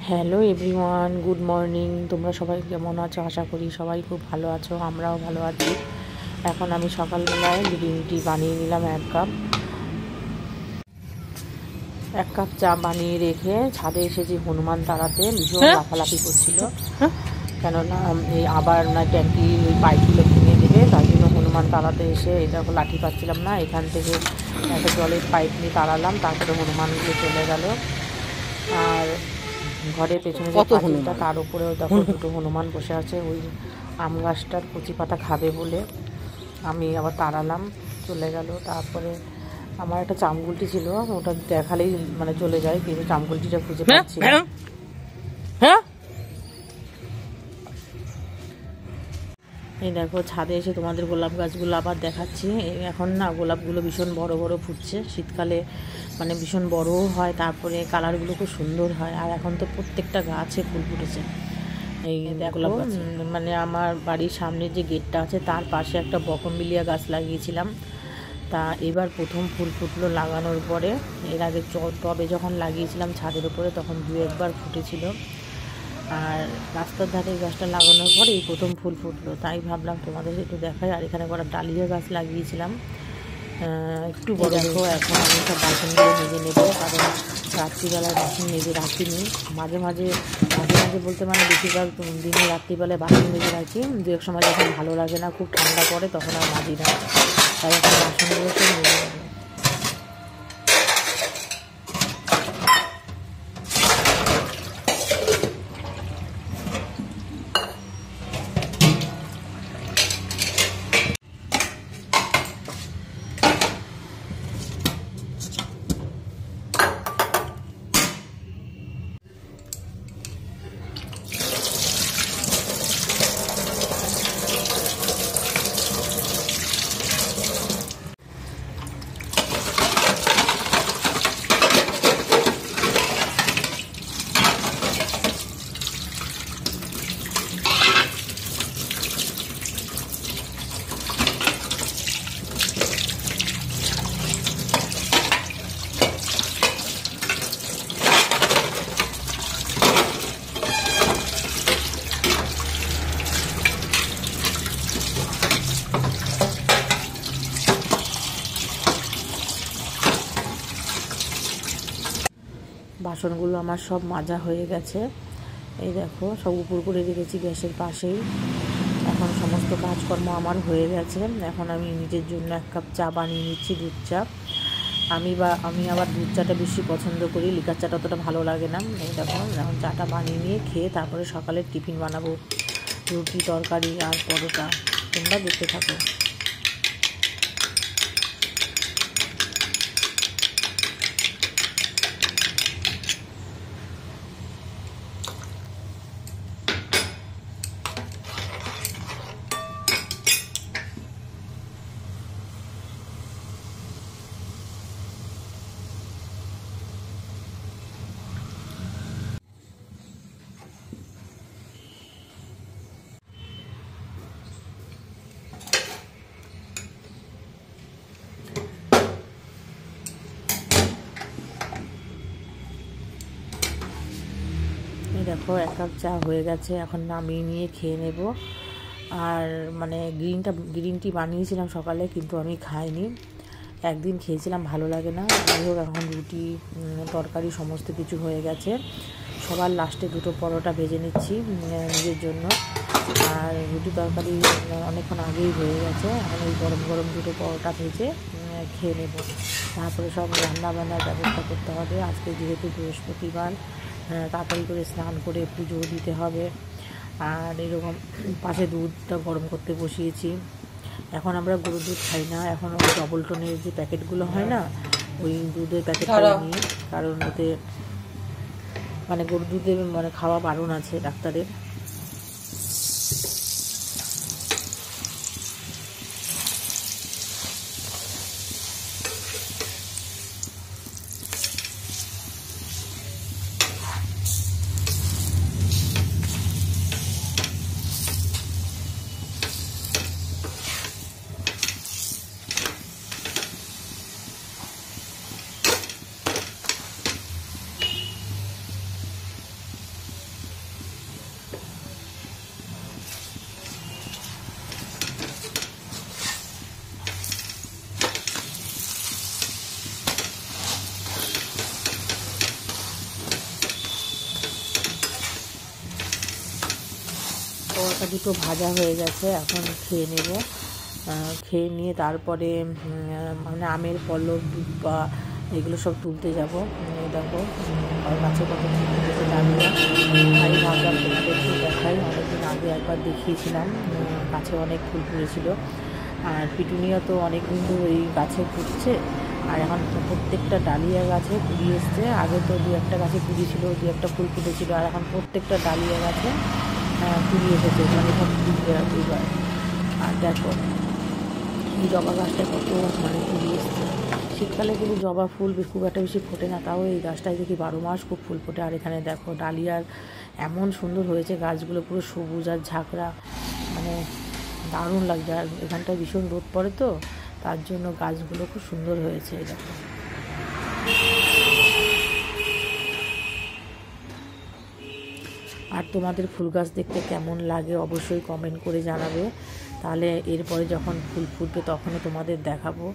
Hello everyone, good morning. তোমরা সবাই কেমন আছো? আশা করি সবাই খুব ভালো আছো, আমরাও ভালো আছি। এখন আমি সকালবেলায় গ্রিন টি বানিয়ে নিলাম এক কাপ চা বানিয়ে রেখে ছাদে এসেছি হনুমান তাড়াতে। ভীষণ লাফালাফি করছিল, কেননা এই আবার না ট্যাঙ্কি ওই পাইপগুলো ভেঙে দেবে, তার জন্য হনুমান তাড়াতে এসে এটা লাঠি পাচ্ছিলাম না, এখান থেকে একটা জলের পাইপ নিয়ে তাড়ালাম। তারপরে হনুমানগুলো চলে গেল। আর ঘরের পেছনে যে পাঁচিলটা, তার উপরেও দেখো দুটো হনুমান বসে আছে। ওই আম গাছটার কচি পাতা খাবে বলে আমি আবার তাড়ালাম, চলে গেল। তারপরে আমার একটা চামগুলটি ছিল, ওটা দেখালেই মানে চলে যায়, কিন্তু চামগুলটিটা খুঁজে পাচ্ছি না। এই দেখো ছাদে এসে তোমাদের গোলাপ গাছগুলো আবার দেখাচ্ছি। এখন না গোলাপগুলো ভীষণ বড় বড় ফুটছে, শীতকালে মানে ভীষণ বড়ও হয়, তারপরে কালারগুলো খুব সুন্দর হয়। আর এখন তো প্রত্যেকটা গাছে ফুল ফুটেছে। এই গোলাপ গাছ মানে আমার বাড়ির সামনে যে গেটটা আছে তার পাশে একটা বকমবিলিয়া গাছ লাগিয়েছিলাম, তা এবার প্রথম ফুল ফুটলো লাগানোর পরে। এর আগে টবে যখন লাগিয়েছিলাম ছাদের উপরে তখন দু একবার ফুটেছিল, আর রাস্তার ধারে গাছটা লাগানোর পরে এই প্রথম ফুল ফুটলো, তাই ভাবলাম তোমাদের একটু দেখাই। আর এখানে কটা ডালিয়া গাছ লাগিয়েছিলাম, একটু বড়। দেখো এখন আমি সব বাসনগুলো মেজে নেবো, কারণ রাত্রিবেলায় বাসন মেজে রাখিনি। মাঝে মাঝে বলতে মানে বেশিরভাগ দিনে রাত্রিবেলায় বাসন মেজে রাখি। দু এক সময় যখন ভালো লাগে না, খুব ঠান্ডা পড়ে, তখন আর মাজি না, তাই এখন বাসনগুলো সব মেজে নেবো। বাসনগুলো আমার সব মাজা হয়ে গেছে। এই দেখো সব উপর করে রেখেছি গ্যাসের পাশেই। এখন সমস্ত কাজকর্ম আমার হয়ে গেছে। এখন আমি নিজের জন্য এক কাপ চা বানিয়ে নিচ্ছি, দুধ চা। আমি আবার দুধ চাটা বেশি পছন্দ করি, লিকার চাটা অতটা ভালো লাগে না। এই দেখো এখন চাটা বানিয়ে নিয়ে খেয়ে তারপরে সকালের টিফিন বানাবো, রুটি তরকারি আর পরোটা। তোমরা দেখতে থাকো। দেখো এক কাপ চা হয়ে গেছে, এখন নামিয়ে নিয়ে খেয়ে নেব। আর মানে গ্রিন টি বানিয়েছিলাম সকালে, কিন্তু আমি খাইনি, একদিন খেয়েছিলাম, ভালো লাগে না। যাই হোক এখন রুটি তরকারি সমস্ত কিছু হয়ে গেছে। সবার লাস্টে দুটো পরোটা ভেজে নিচ্ছি নিজের জন্য। আর রুটি তরকারি অনেকক্ষণ আগেই হয়ে গেছে, এখন ওই গরম গরম দুটো পরোটা ভেজে খেয়ে নেব। তারপরে সব রান্নাবান্নার ব্যবস্থা করতে হবে। আজকে যেহেতু বৃহস্পতিবার, তাড়াতাড়ি করে স্নান করে পুজো দিতে হবে। আর এরকম পাশে দুধটা গরম করতে বসিয়েছি। এখন আমরা গরুর দুধ খাই না, এখন ওই ডবল টোনের যে প্যাকেটগুলো হয় না, ওই দুধের প্যাকেটটা নিই, কারণ ওতে মানে গরুর দুধে মানে খাওয়া বারণ আছে ডাক্তারের। পরোটা দুটো ভাজা হয়ে গেছে, এখন খেয়ে নেব। খেয়ে নিয়ে তারপরে মানে আমের পল্লব বা এগুলো সব তুলতে যাব। দেখো গাছে কত ফুটেছে ডালিয়া, আমি ভাবলাম তোমাদের একটু দেখাই। অনেকদিন আগে একবার দেখিয়েছিলাম, গাছে অনেক ফুল ফুটেছিল। আর পিটুনিয়া তো অনেক দিন তো এই গাছে ফুটছে, আর এখন প্রত্যেকটা ডালিয়া গাছে কুড়ি এসছে। আগে তো দু একটা গাছে কুড়ি ছিল, দু একটা ফুল ফুটেছিল, আর এখন প্রত্যেকটা ডালিয়া গাছে কুড়ি এসেছে, মানে সব ফুটবে এবার। আর দেখো এই জবা গাছটা কত মানে কুড়ি এসছে। শীতকালে কিন্তু জবা ফুল খুব একটা বেশি ফোটে না, তাও এই গাছটায় দেখি 12 মাস খুব ফুল ফোটে। আর এখানে দেখো ডালিয়ার এমন সুন্দর হয়েছে গাছগুলো, পুরো সবুজ আর ঝাঁকড়া, মানে দারুণ লাগছে। আর এখানটায় ভীষণ রোদ পড়ে তো, তার জন্য গাছগুলো খুব সুন্দর হয়েছে। এই দেখো আর তোমাদের ফুল গাছ দেখতে কেমন লাগে অবশ্যই কমেন্ট করে জানাবে, তাহলে এরপরে যখন ফুল ফুটবে তখনও তোমাদের দেখাবো।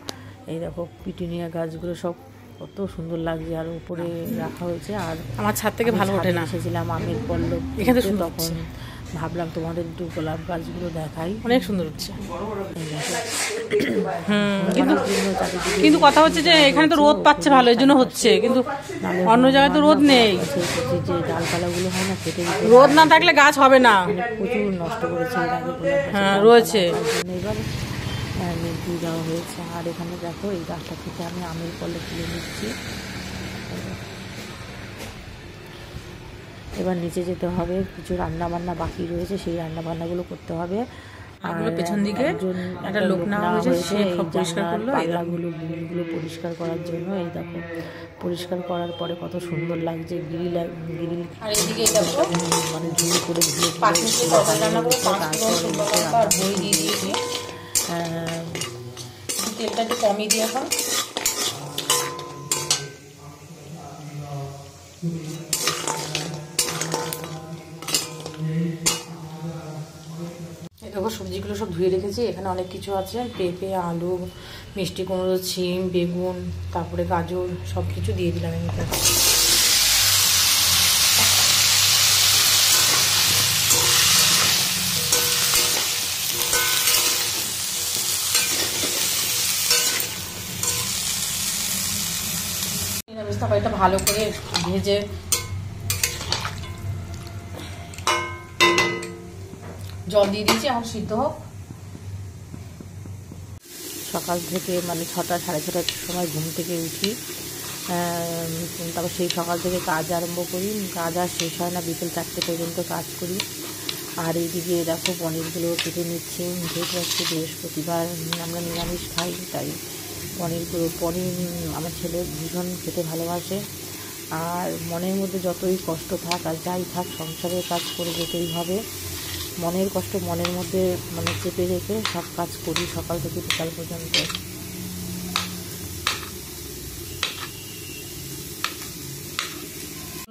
এই দেখো পিটুনিয়া গাছগুলো সব কত সুন্দর লাগছে, আর উপরে রাখা হয়েছে। আর আমার ছাদ থেকে ভালো ওঠে না, এসেছিলাম আমের পল্লব এখানে তখন ভাবলাম তোমাদের একটু গোলাপ গাছগুলো দেখাই, অনেক সুন্দর হচ্ছে। কিন্তু কথা হচ্ছে যে এখানে তো রোদ পাচ্ছে ভালো, এই জন্য হচ্ছে, কিন্তু অন্য জায়গায় তো রোদ নেই। যে ডালপালাগুলো হয় না কেটে দিতে, রোদ না থাকলে গাছ হবে না, প্রচুর নষ্ট করেছে এর আগে। হ্যাঁ রয়েছে, এবার দিয়ে দেওয়া হয়েছে। আর এখানে দেখো এই গাছটা থেকে আমি আমের পল্লব তুলে নিচ্ছি। এবার নিচে যেতে হবে, কিছু রান্না বান্না বাকি রয়েছে, সেই রান্না বান্নাগুলো করতে হবে। আর পেছন দিকে একটা লোক নেওয়া হয়েছে, সে সব পরিষ্কার করলো, পাল্লাগুলো গ্রিলগুলো পরিষ্কার করার জন্য। এই দেখো পরিষ্কার করার পরে কত সুন্দর লাগছে গ্রিল মানে ঝুল করে তেলটা একটু কমই দিয়ে এখন দেখো সবজিগুলো সব ধুয়ে রেখেছি। এখানে অনেক কিছু আছে, পেঁপে, আলু, মিষ্টি কুমড়ো, শিম, বেগুন, তারপরে গাজর, সব কিছু দিয়ে দিলাম এমনিতে। নিরামিষ তরকারিটা ভালো করে ভেজে জল দিয়ে দিয়েছি, এখন সিদ্ধ হোক। সকাল থেকে মানে 6টা সাড়ে 6টার সময় ঘুম থেকে উঠি, তারপর সেই সকাল থেকে কাজ আরম্ভ করি। কাজ আর শেষ হয় না, বিকেল 4টে পর্যন্ত কাজ করি। আর এইদিকে দেখো পনিরগুলো কেটে নিচ্ছি, যেহেতু আজকে বৃহস্পতিবার আমরা নিরামিষ খাই, তাই পনির আমার ছেলে ভীষণ খেতে ভালোবাসে। আর মনের মধ্যে যতই কষ্ট থাক আর যাই থাক, সংসারের কাজ করে যেতেই হবে। মনের কষ্ট মনের মধ্যে মানে চেপে রেখে সব কাজ করি সকাল থেকে বিকাল পর্যন্ত।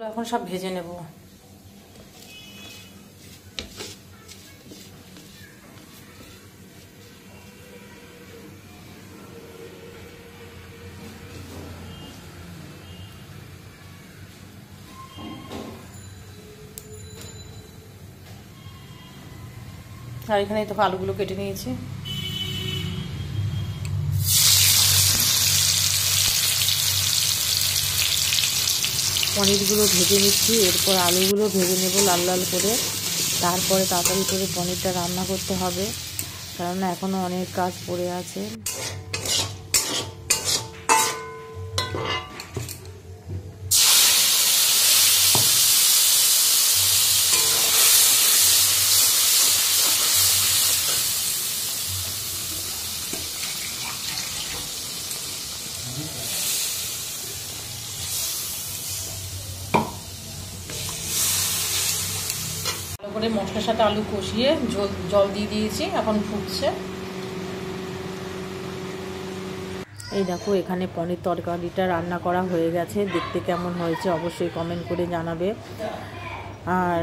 এখন সব ভেজে নেব। আর এখানে তো আলুগুলো কেটে নিয়েছি। পনিরগুলো ভেজে নিচ্ছি, এরপর আলুগুলো ভেজে নেব লাল লাল করে। তারপরে তাড়াতাড়ি করে পনিরটা রান্না করতে হবে, কেননা এখনও অনেক কাজ পড়ে আছে। করে মশলার সাথে আলু কষিয়ে জল দিয়ে দিয়েছি, এখন ফুটছে। এই দেখো এখানে পনির তরকারিটা রান্না করা হয়ে গেছে, দেখতে কেমন হয়েছে অবশ্যই কমেন্ট করে জানাবে। আর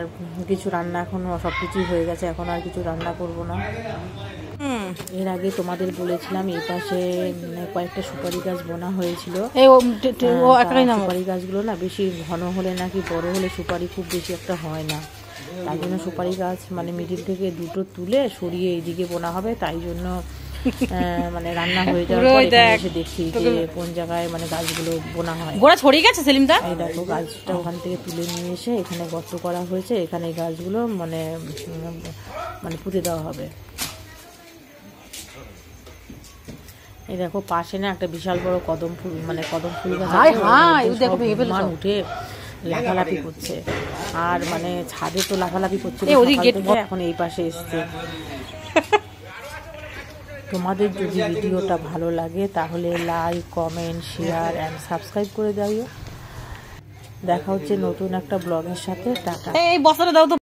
কিছু রান্না এখনও সব কিছুই হয়ে গেছে, এখন আর কিছু রান্না করব না। এর আগে তোমাদের বলেছিলাম এই পাশে কয়েকটা সুপারি গাছ বোনা হয়েছিল। সুপারি গাছগুলো না বেশি ঘন হলে নাকি বড় হলে সুপারি খুব বেশি একটা হয় না, তাই জন্য সুপারি গাছ মানে মিডিল থেকে দুটো তুলে সরিয়ে এইদিকে বোনা হবে, তাই জন্য মানে রান্না হয়ে যাওয়ার পর এখানে এসে দেখি যে কোন জায়গায় মানে গাছগুলো বোনা হয়। গোড়া ছড়িয়ে গেছে সেলিমদা। এই দেখো গাছটা ওখান থেকে তুলে নিয়ে এসে এখানে গর্ত করা হয়েছে, এখানে এই গাছগুলো মানে মানে পুঁতে দেওয়া হবে। এই দেখো পাশে না একটা বিশাল বড় কদম ফুল মানে কদম ফুল গাছ উঠে লাফালাফি করছে, আর মানে ছাদে তো লাফালাফি করছে, এখন এই পাশে এসছে। তোমাদের যদি ভিডিওটা ভালো লাগে তাহলে like, comment, share and subscribe করে দিও। দেখা হচ্ছে নতুন একটা ব্লগের সাথে। টাটা। এই বস্তাটা দাও তো।